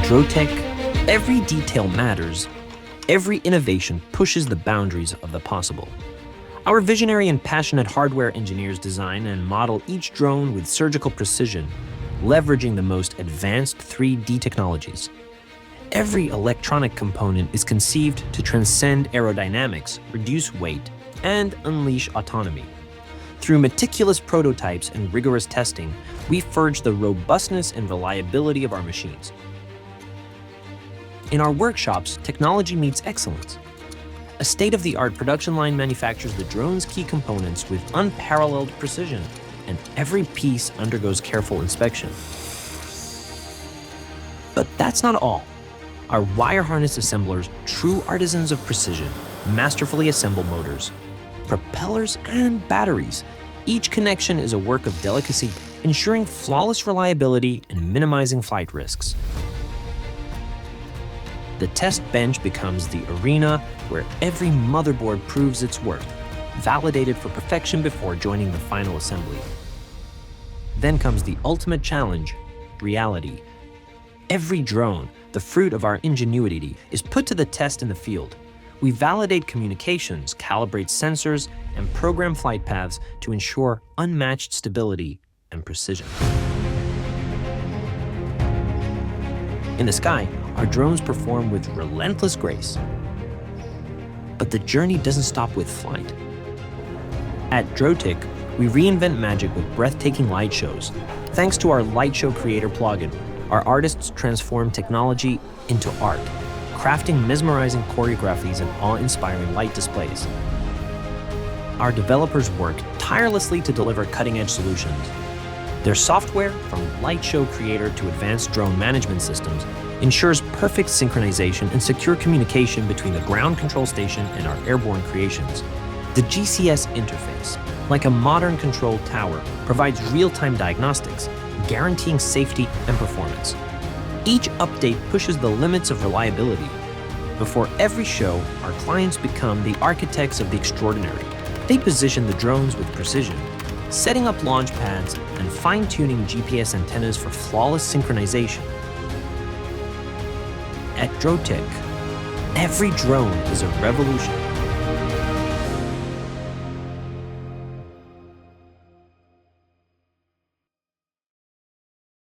Drotek, every detail matters. Every innovation pushes the boundaries of the possible. Our visionary and passionate hardware engineers design and model each drone with surgical precision, leveraging the most advanced 3D technologies. Every electronic component is conceived to transcend aerodynamics, reduce weight, and unleash autonomy. Through meticulous prototypes and rigorous testing, we forge the robustness and reliability of our machines. In our workshops, technology meets excellence. A state-of-the-art production line manufactures the drone's key components with unparalleled precision, and every piece undergoes careful inspection. But that's not all. Our wire harness assemblers, true artisans of precision, masterfully assemble motors, propellers, and batteries. Each connection is a work of delicacy, ensuring flawless reliability and minimizing flight risks. The test bench becomes the arena where every motherboard proves its worth, validated for perfection before joining the final assembly. Then comes the ultimate challenge, reality. Every drone, the fruit of our ingenuity, is put to the test in the field. We validate communications, calibrate sensors, and program flight paths to ensure unmatched stability and precision. In the sky, our drones perform with relentless grace. But the journey doesn't stop with flight. At Drotek, we reinvent magic with breathtaking light shows. Thanks to our Light Show Creator plugin, our artists transform technology into art, crafting mesmerizing choreographies and awe-inspiring light displays. Our developers work tirelessly to deliver cutting-edge solutions. Their software, from Light Show Creator to advanced drone management systems, ensures perfect synchronization and secure communication between the ground control station and our airborne creations. The GCS interface, like a modern control tower, provides real-time diagnostics, guaranteeing safety and performance. Each update pushes the limits of reliability. Before every show, our clients become the architects of the extraordinary. They position the drones with precision, setting up launch pads and fine-tuning GPS antennas for flawless synchronization. At Drotek, every drone is a revolution.